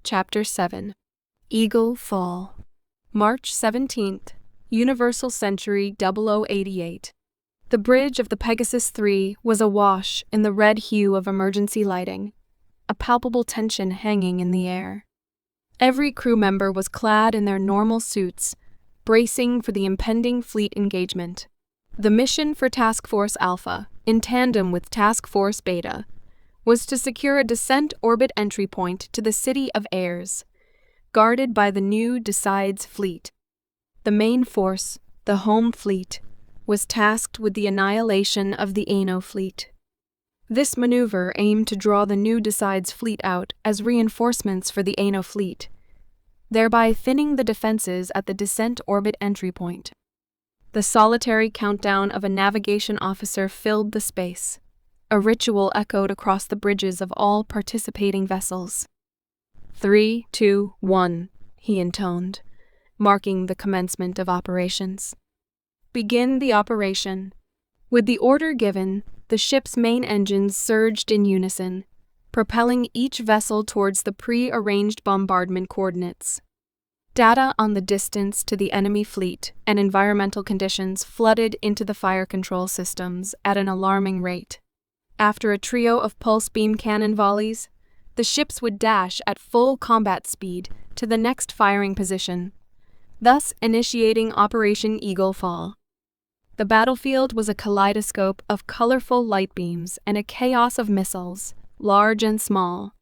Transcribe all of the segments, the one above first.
Chapter 7 Eagle Fall March 17th, Universal Century 0088. The bridge of the Pegasus 3 was awash in the red hue of emergency lighting, a palpable tension hanging in the air. Every crew member was clad in their normal suits, bracing for the impending fleet engagement. The mission for Task Force Alpha, in tandem with Task Force Beta, was to secure a descent orbit entry point to the city of A.E.U.G, guarded by the new Decides fleet. The main force, the home fleet, was tasked with the annihilation of the A.E.U.G fleet. This maneuver aimed to draw the new Decides fleet out as reinforcements for the A.E.U.G fleet, thereby thinning the defenses at the descent orbit entry point. The solitary countdown of a navigation officer filled the space. A ritual echoed across the bridges of all participating vessels. 3, 2, 1, he intoned, marking the commencement of operations. Begin the operation. With the order given, the ship's main engines surged in unison, propelling each vessel towards the pre-arranged bombardment coordinates. Data on the distance to the enemy fleet and environmental conditions flooded into the fire control systems at an alarming rate. After a trio of pulse beam cannon volleys, the ships would dash at full combat speed to the next firing position, thus initiating Operation Eagle Fall. The battlefield was a kaleidoscope of colorful light beams and a chaos of missiles, large and small.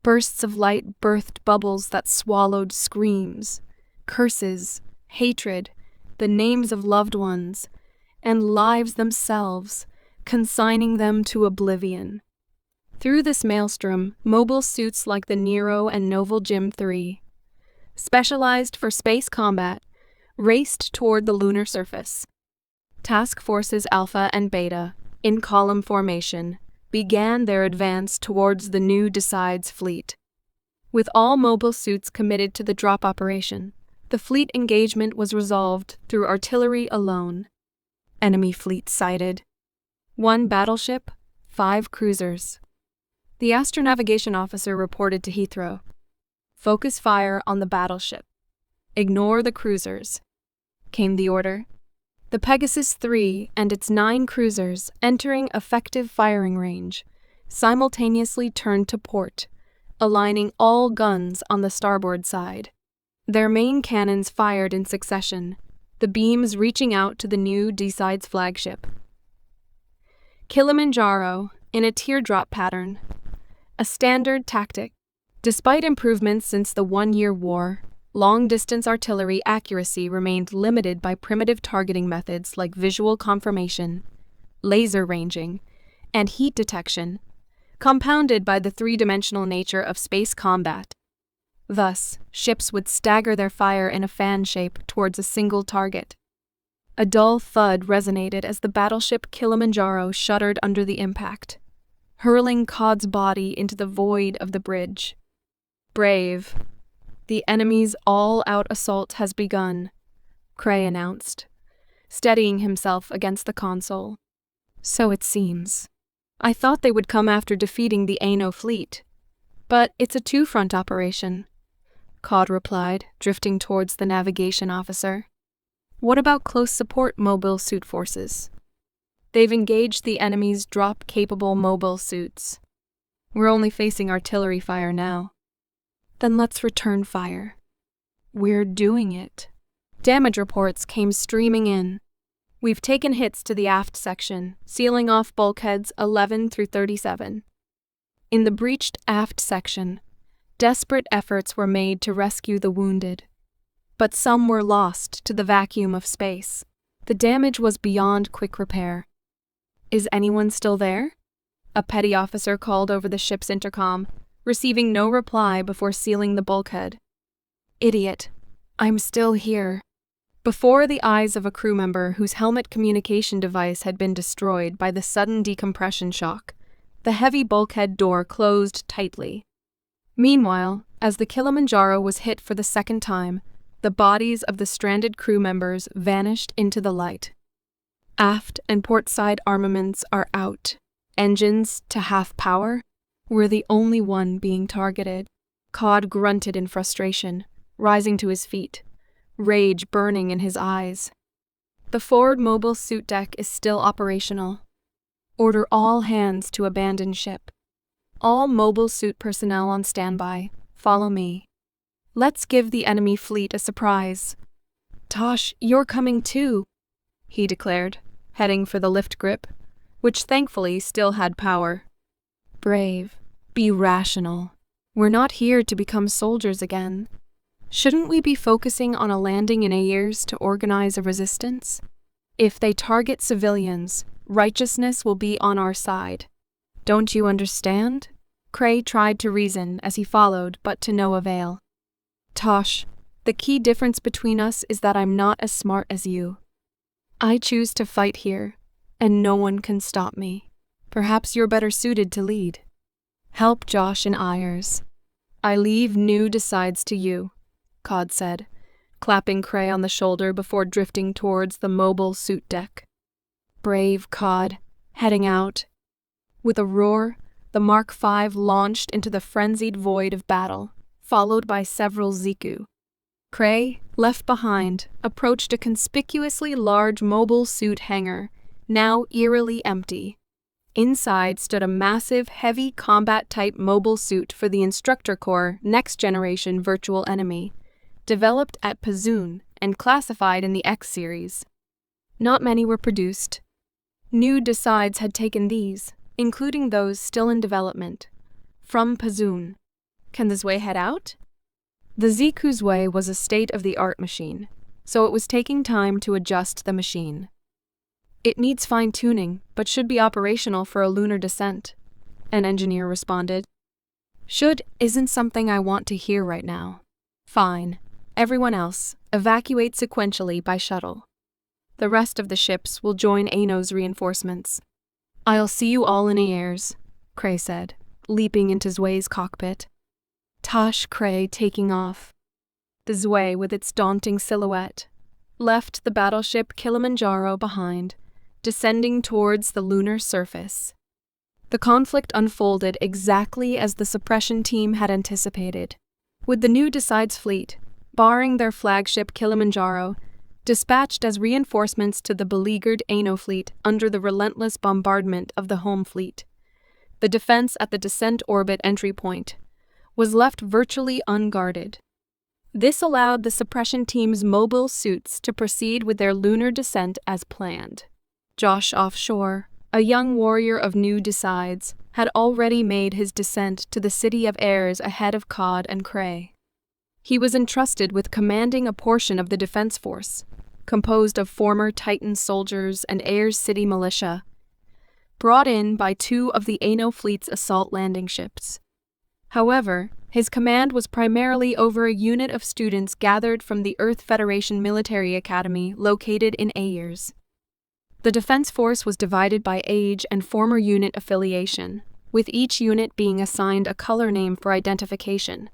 Bursts of light birthed bubbles that swallowed screams, curses, hatred, the names of loved ones, and lives themselves, consigning them to oblivion. Through this maelstrom, mobile suits like the Nero and Novel Gym 3, specialized for space combat, raced toward the lunar surface. Task Forces Alpha and Beta, in column formation, began their advance towards the new Decides fleet. With all mobile suits committed to the drop operation, the fleet engagement was resolved through artillery alone. Enemy fleet sighted. 1 battleship, 5 cruisers. The astronavigation officer reported to Heathrow. Focus fire on the battleship. Ignore the cruisers, came the order. The Pegasus 3 and its 9 cruisers, entering effective firing range, simultaneously turned to port, aligning all guns on the starboard side. Their main cannons fired in succession, the beams reaching out to the new Decides flagship. Kilimanjaro, in a teardrop pattern. A standard tactic. Despite improvements since the one-year war, long-distance artillery accuracy remained limited by primitive targeting methods like visual confirmation, laser ranging, and heat detection, compounded by the three-dimensional nature of space combat. Thus, ships would stagger their fire in a fan shape towards a single target. A dull thud resonated as the battleship Kilimanjaro shuddered under the impact, hurling Cod's body into the void of the bridge. Brave. The enemy's all-out assault has begun, Cray announced, steadying himself against the console. So it seems. I thought they would come after defeating the A.E.U.G fleet. But it's a two-front operation, Cod replied, drifting towards the navigation officer. What about close support mobile suit forces? They've engaged the enemy's drop-capable mobile suits. We're only facing artillery fire now. Then let's return fire. We're doing it. Damage reports came streaming in. We've taken hits to the aft section, sealing off bulkheads 11 through 37. In the breached aft section, desperate efforts were made to rescue the wounded. But some were lost to the vacuum of space. The damage was beyond quick repair. Is anyone still there? A petty officer called over the ship's intercom, receiving no reply before sealing the bulkhead. Idiot. I'm still here. Before the eyes of a crew member whose helmet communication device had been destroyed by the sudden decompression shock, the heavy bulkhead door closed tightly. Meanwhile, as the Kilimanjaro was hit for the second time, the bodies of the stranded crew members vanished into the light. Aft and portside armaments are out. Engines to half power. We're the only one being targeted. Cod grunted in frustration, rising to his feet, rage burning in his eyes. The forward mobile suit deck is still operational. Order all hands to abandon ship. All mobile suit personnel on standby. Follow me. Let's give the enemy fleet a surprise. Tosh, you're coming too, he declared, heading for the lift grip, which thankfully still had power. Brave. Be rational. We're not here to become soldiers again. Shouldn't we be focusing on a landing in A.E.U.G to organize a resistance? If they target civilians, righteousness will be on our side. Don't you understand? Cray tried to reason as he followed, but to no avail. Tosh, the key difference between us is that I'm not as smart as you. I choose to fight here, and no one can stop me. Perhaps you're better suited to lead. Help Josh and Ayers. I leave new decides to you, Cod said, clapping Cray on the shoulder before drifting towards the mobile suit deck. Brave Cod, heading out. With a roar, the Mark V launched into the frenzied void of battle, followed by several Zeku. Cray, left behind, approached a conspicuously large mobile suit hangar, now eerily empty. Inside stood a massive, heavy combat-type mobile suit for the Instructor Corps next-generation virtual enemy, developed at Pazoon and classified in the X series. Not many were produced. New decides had taken these, including those still in development, from Pazoon. Can the Zwei head out? The Zeku Zwei was a state-of-the-art machine, so it was taking time to adjust the machine. It needs fine-tuning, but should be operational for a lunar descent, an engineer responded. Should isn't something I want to hear right now. Fine. Everyone else, evacuate sequentially by shuttle. The rest of the ships will join A.E.U.G's reinforcements. I'll see you all in A.E.U.G, Cray said, leaping into Zwei's cockpit. Tosh Cray taking off. The Zwei, with its daunting silhouette, left the battleship Kilimanjaro behind, descending towards the lunar surface. The conflict unfolded exactly as the suppression team had anticipated, with the new Decides fleet, barring their flagship Kilimanjaro, dispatched as reinforcements to the beleaguered A.E.U.G fleet under the relentless bombardment of the home fleet. The defense at the descent orbit entry point was left virtually unguarded. This allowed the suppression team's mobile suits to proceed with their lunar descent as planned. Josh offshore, a young warrior of new Decides, had already made his descent to the city of Ayers ahead of Cod and Cray. He was entrusted with commanding a portion of the defense force, composed of former Titan soldiers and Ayers City militia, brought in by two of the A.E.U.G fleet's assault landing ships. However, his command was primarily over a unit of students gathered from the Earth Federation Military Academy located in Ayers. The defense force was divided by age and former unit affiliation, with each unit being assigned a color name for identification.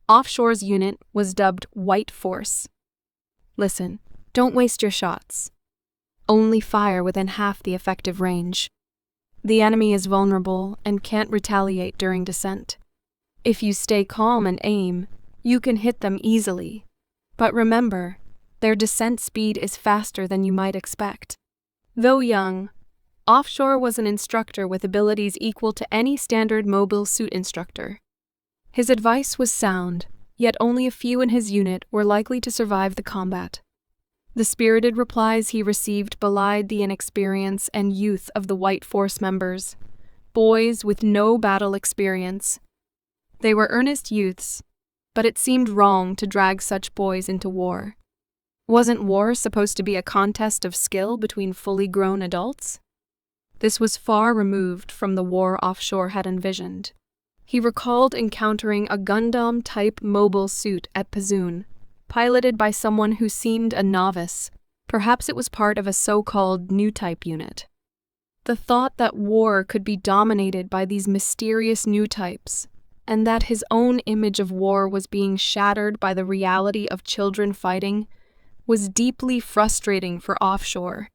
Offshore's unit was dubbed White Force. Listen, don't waste your shots. Only fire within half the effective range. The enemy is vulnerable and can't retaliate during descent. If you stay calm and aim, you can hit them easily. But remember, their descent speed is faster than you might expect. Though young, Offshore was an instructor with abilities equal to any standard mobile suit instructor. His advice was sound, yet only a few in his unit were likely to survive the combat. The spirited replies he received belied the inexperience and youth of the White Force members, boys with no battle experience. They were earnest youths, but it seemed wrong to drag such boys into war. Wasn't war supposed to be a contest of skill between fully grown adults? This was far removed from the war Offshore had envisioned. He recalled encountering a Gundam-type mobile suit at Pazoon, piloted by someone who seemed a novice. Perhaps it was part of a so-called new-type unit. The thought that war could be dominated by these mysterious new types, and that his own image of war was being shattered by the reality of children fighting, was deeply frustrating for Offshore.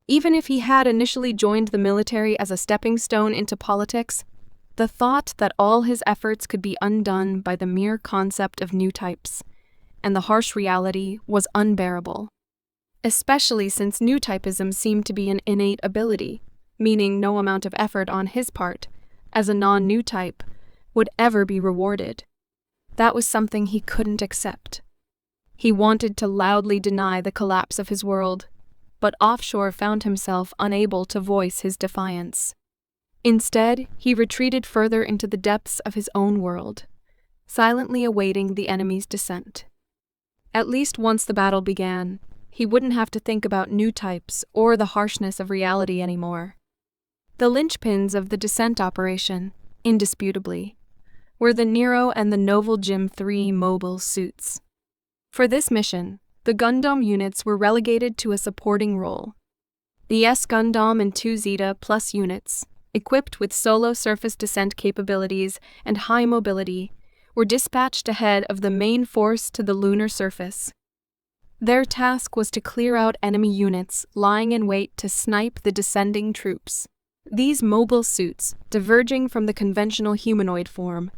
Even if he had initially joined the military as a stepping stone into politics, The thought that all his efforts could be undone by the mere concept of new types, and the harsh reality was unbearable. Especially since new typism seemed to be an innate ability, meaning no amount of effort on his part, as a non-new type, would ever be rewarded. That was something he couldn't accept. He wanted to loudly deny the collapse of his world, but Offshore found himself unable to voice his defiance. Instead, he retreated further into the depths of his own world, silently awaiting the enemy's descent. At least once the battle began, he wouldn't have to think about new types or the harshness of reality anymore. The linchpins of the descent operation, indisputably, were the Nero and the Novel Gym 3 mobile suits. For this mission, the Gundam units were relegated to a supporting role. The S Gundam and 2 Zeta Plus units, equipped with solo surface descent capabilities and high mobility, were dispatched ahead of the main force to the lunar surface. Their task was to clear out enemy units lying in wait to snipe the descending troops. These mobile suits, diverging from the conventional humanoid form,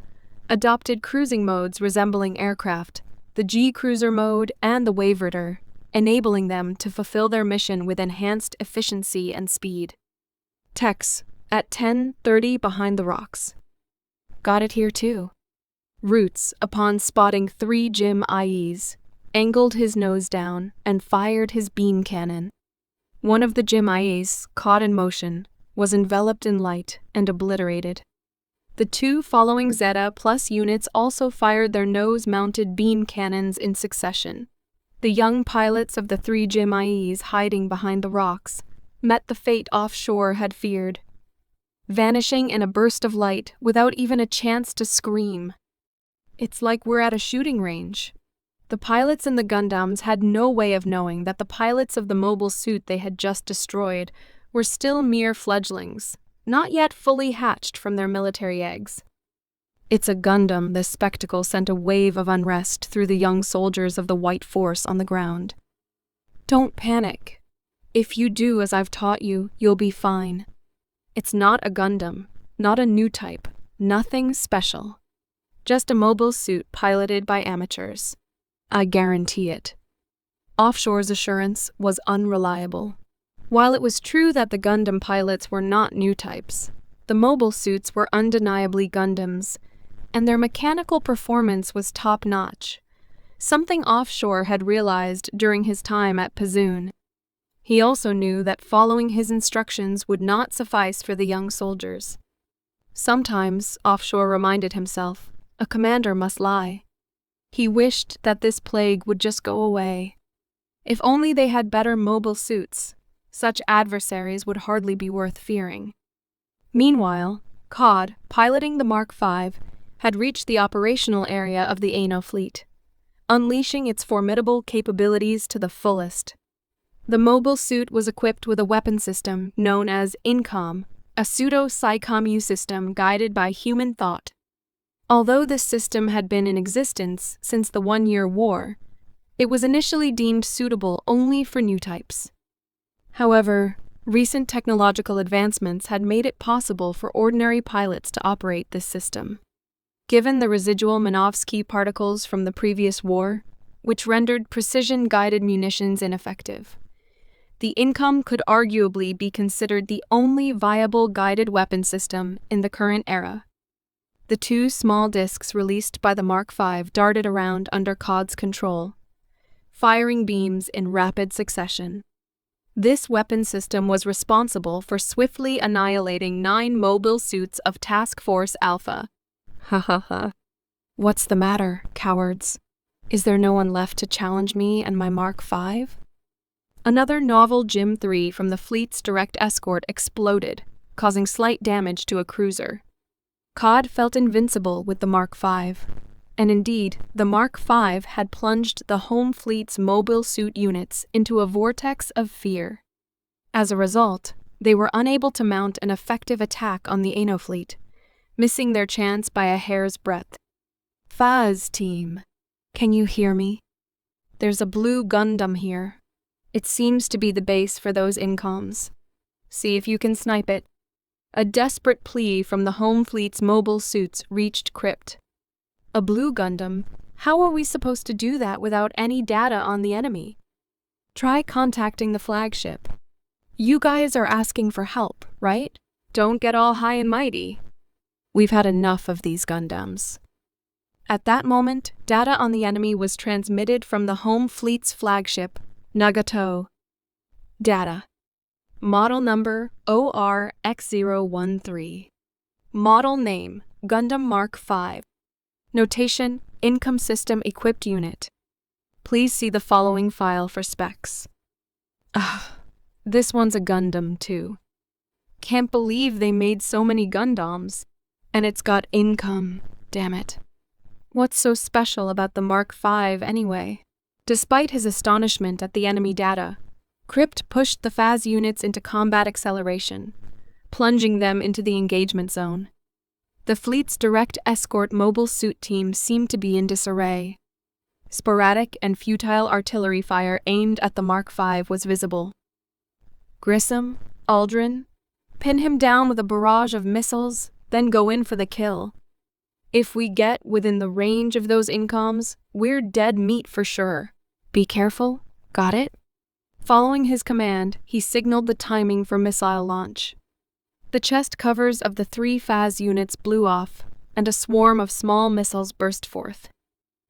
adopted cruising modes resembling aircraft, the G-Cruiser mode and the Waverider, enabling them to fulfill their mission with enhanced efficiency and speed. Tex, at 10:30 behind the rocks. Got it here too. Roots, upon spotting 3 Gym IEs, angled his nose down and fired his beam cannon. One of the Gym IEs, caught in motion, was enveloped in light and obliterated. The 2 following Zeta Plus units also fired their nose-mounted beam cannons in succession. The young pilots of the 3 Gym IEs hiding behind the rocks met the fate Offshore had feared, vanishing in a burst of light without even a chance to scream. It's like we're at a shooting range. The pilots in the Gundams had no way of knowing that the pilots of the mobile suit they had just destroyed were still mere fledglings, not yet fully hatched from their military eggs. It's a Gundam. This spectacle sent a wave of unrest through the young soldiers of the White Force on the ground. Don't panic. If you do as I've taught you, you'll be fine. It's not a Gundam, not a new type, nothing special. Just a mobile suit piloted by amateurs. I guarantee it. Offshore's assurance was unreliable. While it was true that the Gundam pilots were not new types, the mobile suits were undeniably Gundams, and their mechanical performance was top-notch, something Offshore had realized during his time at Pazun. He also knew that following his instructions would not suffice for the young soldiers. Sometimes, Offshore reminded himself, a commander must lie. He wished that this plague would just go away. If only they had better mobile suits, such adversaries would hardly be worth fearing. Meanwhile, COD, piloting the Mark V, had reached the operational area of the A.E.U.G fleet, unleashing its formidable capabilities to the fullest. The mobile suit was equipped with a weapon system known as INCOM, a pseudo-PsyCommu system guided by human thought. Although this system had been in existence since the One-Year War, it was initially deemed suitable only for new types. However, recent technological advancements had made it possible for ordinary pilots to operate this system. Given the residual Minovsky particles from the previous war, which rendered precision-guided munitions ineffective, the INCOM could arguably be considered the only viable guided weapon system in the current era. The 2 small discs released by the Mark V darted around under COD's control, firing beams in rapid succession. This weapon system was responsible for swiftly annihilating 9 mobile suits of Task Force Alpha. Ha ha ha. What's the matter, cowards? Is there no one left to challenge me and my Mark V? Another novel Gym 3 from the fleet's direct escort exploded, causing slight damage to a cruiser. COD felt invincible with the Mark V, and indeed, the Mark V had plunged the home fleet's mobile suit units into a vortex of fear. As a result, they were unable to mount an effective attack on the A.E.U.G fleet, missing their chance by a hair's breadth. Faz team, can you hear me? There's a blue Gundam here. It seems to be the base for those INCOMs. See if you can snipe it. A desperate plea from the home fleet's mobile suits reached Crypt. A blue Gundam? How are we supposed to do that without any data on the enemy? Try contacting the flagship. You guys are asking for help, right? Don't get all high and mighty. We've had enough of these Gundams. At that moment, data on the enemy was transmitted from the home fleet's flagship, Nagato. Data. Model number OR-X013. Model name Gundam Mark V. Notation Income System Equipped Unit. Please see the following file for specs. This one's a Gundam too. Can't believe they made so many Gundams. And it's got income, damn it. What's so special about the Mark V anyway? Despite his astonishment at the enemy data, Crypt pushed the phase units into combat acceleration, plunging them into the engagement zone. The fleet's direct escort mobile suit team seemed to be in disarray. Sporadic and futile artillery fire aimed at the Mark V was visible. Grissom, Aldrin, pin him down with a barrage of missiles, then go in for the kill. If we get within the range of those incoms, we're dead meat for sure. Be careful, got it? Following his command, he signaled the timing for missile launch. The chest covers of the 3 phase units blew off, and a swarm of small missiles burst forth.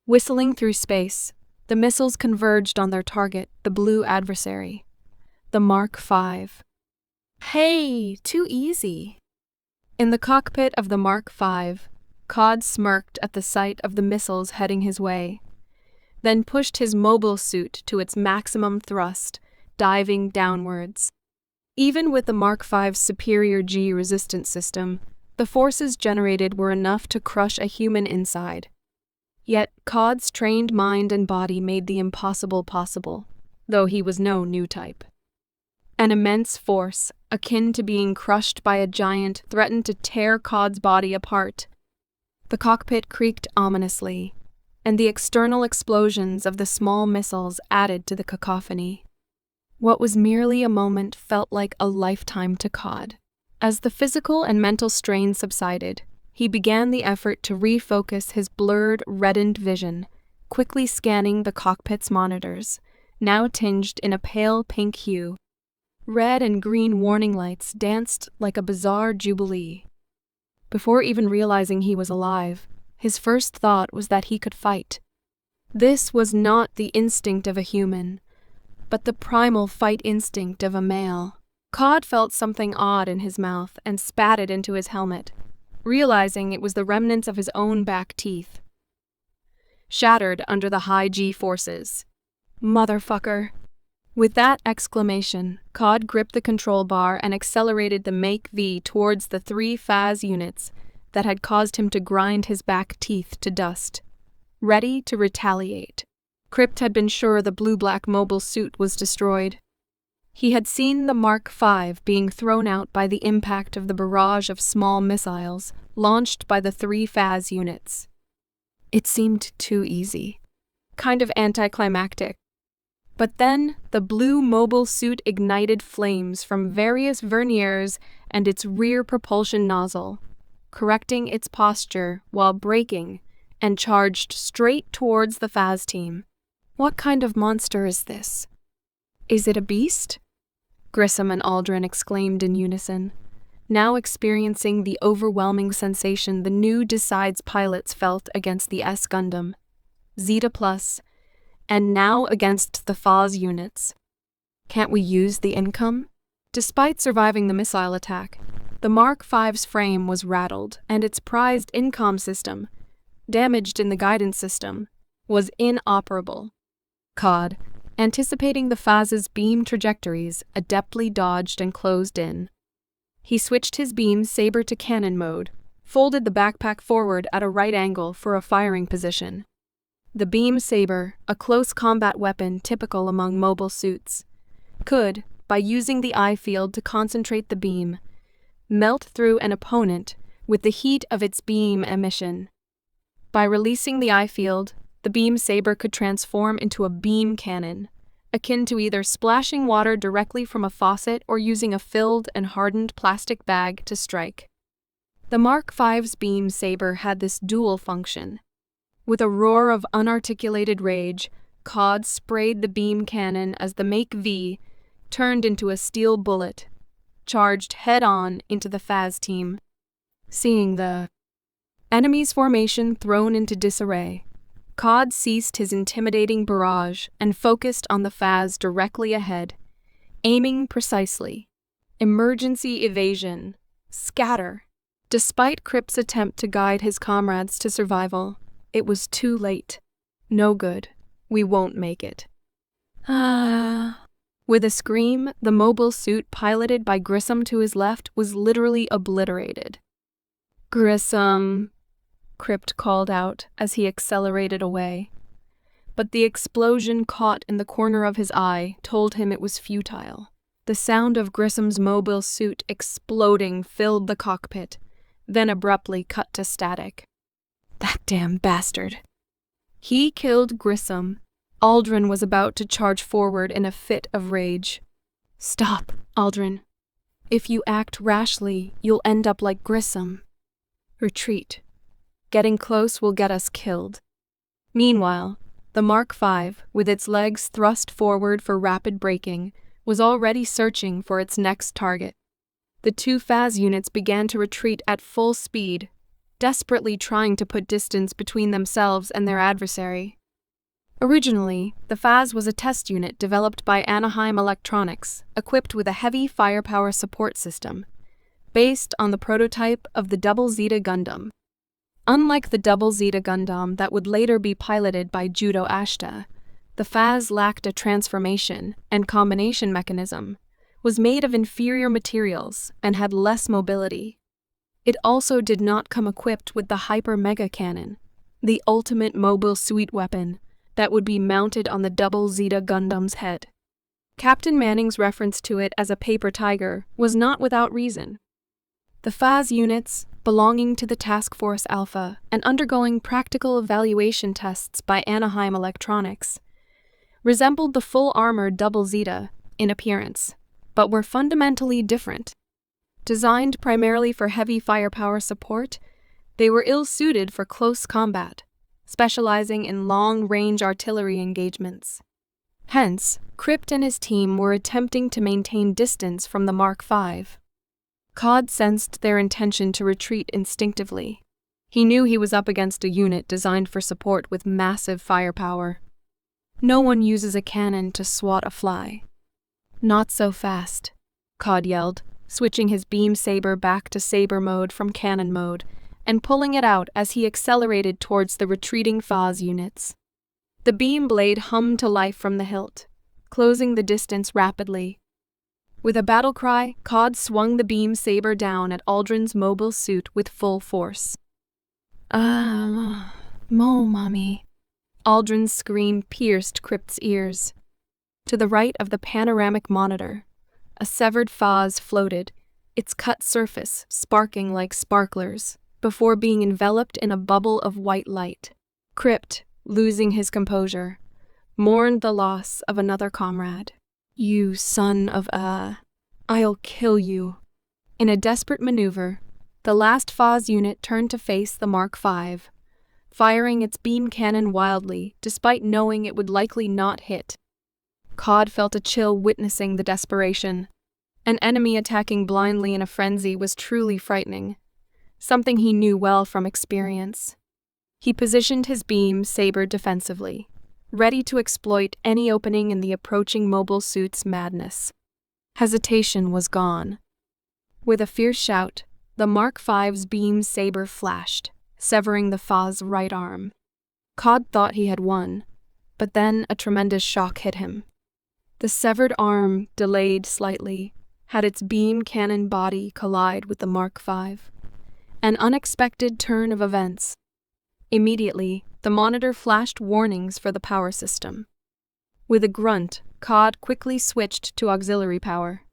Whistling through space, the missiles converged on their target, the blue adversary, the Mark V. Hey, too easy. In the cockpit of the Mark V, Cod smirked at the sight of the missiles heading his way, then pushed his mobile suit to its maximum thrust, diving downwards. Even with the Mark V's superior G resistance system, the forces generated were enough to crush a human inside. Yet Cod's trained mind and body made the impossible possible, though he was no new type. An immense force, akin to being crushed by a giant, threatened to tear Cod's body apart. The cockpit creaked ominously, and the external explosions of the small missiles added to the cacophony. What was merely a moment felt like a lifetime to Cod. As the physical and mental strain subsided, he began the effort to refocus his blurred, reddened vision, quickly scanning the cockpit's monitors, now tinged in a pale pink hue. Red and green warning lights danced like a bizarre jubilee. Before even realizing he was alive, his first thought was that he could fight. This was not the instinct of a human, but the primal fight instinct of a male. Cod felt something odd in his mouth and spat it into his helmet, realizing it was the remnants of his own back teeth, shattered under the high G forces. Motherfucker. With that exclamation, Cod gripped the control bar and accelerated the Make V towards the 3 phase units that had caused him to grind his back teeth to dust, ready to retaliate. Crypt had been sure the blue-black mobile suit was destroyed. He had seen the Mark V being thrown out by the impact of the barrage of small missiles launched by the 3 phase units. It seemed too easy, kind of anticlimactic. But then, the blue mobile suit ignited flames from various verniers and its rear propulsion nozzle, correcting its posture while braking, and charged straight towards the phase team. What kind of monster is this? Is it a beast? Grissom and Aldrin exclaimed in unison, now experiencing the overwhelming sensation the new Decides pilots felt against the S Gundam, Zeta Plus, and now against the phase units. Can't we use the income? Despite surviving the missile attack, the Mark V's frame was rattled and its prized incom system, damaged in the guidance system, was inoperable. Cod, anticipating the phase's beam trajectories, adeptly dodged and closed in. He switched his beam saber to cannon mode, folded the backpack forward at a right angle for a firing position. The beam saber, a close combat weapon typical among mobile suits, could, by using the eye field to concentrate the beam, melt through an opponent with the heat of its beam emission. By releasing the eye field, the beam saber could transform into a beam cannon, akin to either splashing water directly from a faucet or using a filled and hardened plastic bag to strike. The Mark V's beam saber had this dual function. With a roar of unarticulated rage, Cod sprayed the beam cannon as the Make V turned into a steel bullet, charged head-on into the Phaz team. Seeing the enemy's formation thrown into disarray, Cod ceased his intimidating barrage and focused on the Phaz directly ahead, aiming precisely. Emergency evasion. Scatter. Despite Kripp's attempt to guide his comrades to survival, it was too late. No good. We won't make it. With a scream, the mobile suit piloted by Grissom to his left was literally obliterated. "Grissom," Kripp called out as he accelerated away. But the explosion caught in the corner of his eye told him it was futile. The sound of Grissom's mobile suit exploding filled the cockpit, then abruptly cut to static. That damn bastard. He killed Grissom. Aldrin was about to charge forward in a fit of rage. "Stop, Aldrin. If you act rashly, you'll end up like Grissom. Retreat. Getting close will get us killed." Meanwhile, the Mark V, with its legs thrust forward for rapid braking, was already searching for its next target. The two Phaz units began to retreat at full speed, desperately trying to put distance between themselves and their adversary. Originally, the Phaz was a test unit developed by Anaheim Electronics, equipped with a heavy firepower support system, based on the prototype of the Double Zeta Gundam. Unlike the Double Zeta Gundam that would later be piloted by Judo Ashita, the Phaz lacked a transformation and combination mechanism, was made of inferior materials, and had less mobility. It also did not come equipped with the Hyper Mega Cannon, the ultimate mobile suit weapon that would be mounted on the Double Zeta Gundam's head. Captain Manning's reference to it as a paper tiger was not without reason. The Phaz units, belonging to the Task Force Alpha and undergoing practical evaluation tests by Anaheim Electronics, resembled the full-armored Double Zeta in appearance, but were fundamentally different. Designed primarily for heavy firepower support, they were ill-suited for close combat, specializing in long-range artillery engagements. Hence, Kripp and his team were attempting to maintain distance from the Mark V. Cod sensed their intention to retreat instinctively. He knew he was up against a unit designed for support with massive firepower. No one uses a cannon to swat a fly. "Not so fast," Cod yelled, switching his beam saber back to saber mode from cannon mode, and pulling it out as he accelerated towards the retreating Phaz units. The beam blade hummed to life from the hilt, closing the distance rapidly. With a battle cry, Cod swung the beam saber down at Aldrin's mobile suit with full force. Mommy." Aldrin's scream pierced Kripp's ears. To the right of the panoramic monitor, a severed Phaz floated, its cut surface sparking like sparklers, before being enveloped in a bubble of white light. Kripp, losing his composure, mourned the loss of another comrade. "You son of a... I'll kill you." In a desperate maneuver, the last Phaz unit turned to face the Mark V, firing its beam cannon wildly, despite knowing it would likely not hit. Cod felt a chill witnessing the desperation. An enemy attacking blindly in a frenzy was truly frightening, something he knew well from experience. He positioned his beam saber defensively, ready to exploit any opening in the approaching mobile suit's madness. Hesitation was gone. With a fierce shout, the Mark V's beam saber flashed, severing the Phaz's right arm. Cod thought he had won, but then a tremendous shock hit him. The severed arm, delayed slightly, had its beam cannon body collide with the Mark V. An unexpected turn of events. Immediately, the monitor flashed warnings for the power system. With a grunt, Cod quickly switched to auxiliary power.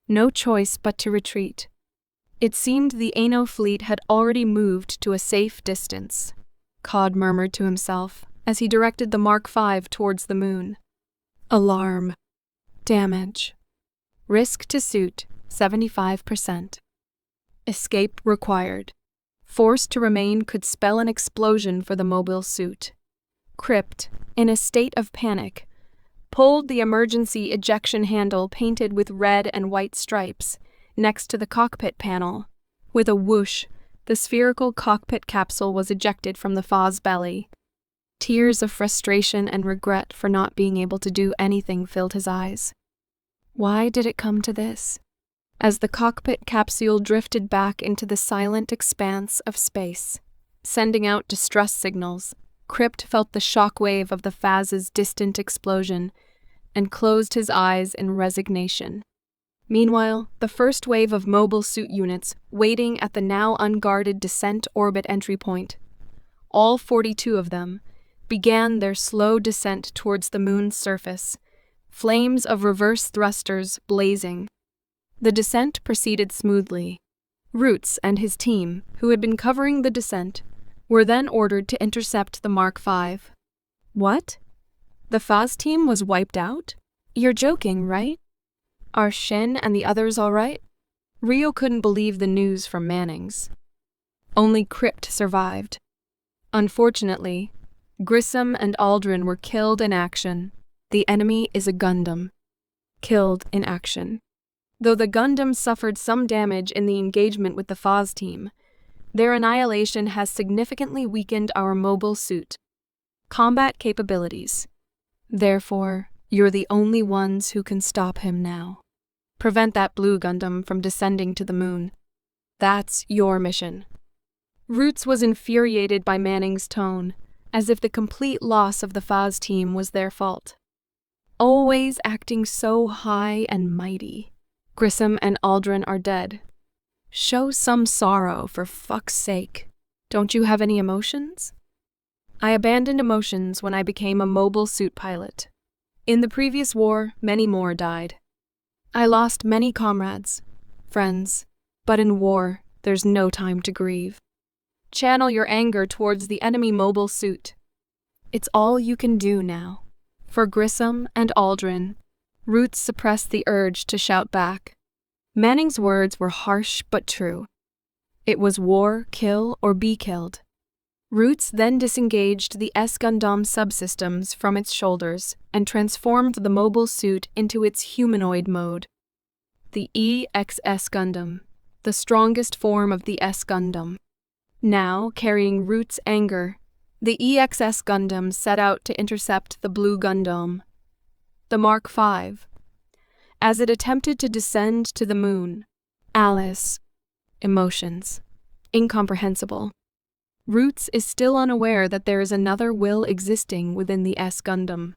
No choice but to retreat. It seemed the A.E.U.G fleet had already moved to a safe distance, Cod murmured to himself as he directed the Mark V towards the moon. Alarm. Damage. Risk to suit, 75%. Escape required. Forced to remain could spell an explosion for the mobile suit. Crypt, in a state of panic, pulled the emergency ejection handle painted with red and white stripes next to the cockpit panel. With a whoosh, the spherical cockpit capsule was ejected from the FA's belly. Tears of frustration and regret for not being able to do anything filled his eyes. Why did it come to this? As the cockpit capsule drifted back into the silent expanse of space, sending out distress signals, Crypt felt the shockwave of the FA's distant explosion and closed his eyes in resignation. Meanwhile, the first wave of mobile suit units waiting at the now unguarded descent orbit entry point, all 42 of them, began their slow descent towards the moon's surface, flames of reverse thrusters blazing. The descent proceeded smoothly. Roots and his team, who had been covering the descent, were then ordered to intercept the Mark V. What? The FA's team was wiped out? You're joking, right? Are Shin and the others all right? Rio couldn't believe the news from Manning's. Only Crypt survived. Unfortunately, Grissom and Aldrin were killed in action. The enemy is a Gundam. Killed in action. Though the Gundam suffered some damage in the engagement with the FA's team, their annihilation has significantly weakened our mobile suit combat capabilities. Therefore, you're the only ones who can stop him now. Prevent that blue Gundam from descending to the moon. That's your mission. Roots was infuriated by Manning's tone, as if the complete loss of the FA's team was their fault. Always acting so high and mighty. Grissom and Aldrin are dead. Show some sorrow, for fuck's sake. Don't you have any emotions? I abandoned emotions when I became a mobile suit pilot. In the previous war, many more died. I lost many comrades, friends, but in war, there's no time to grieve. Channel your anger towards the enemy mobile suit. It's all you can do now. For Grissom and Aldrin, Roots suppressed the urge to shout back. Manning's words were harsh but true. It was war, kill, or be killed. Roots then disengaged the S-Gundam subsystems from its shoulders and transformed the mobile suit into its humanoid mode. The EXS Gundam, the strongest form of the S-Gundam. Now, carrying Roots' anger, the EXS Gundam set out to intercept the Blue Gundam, the Mark V. As it attempted to descend to the moon, Alice. Emotions. Incomprehensible. Roots is still unaware that there is another will existing within the S-Gundam.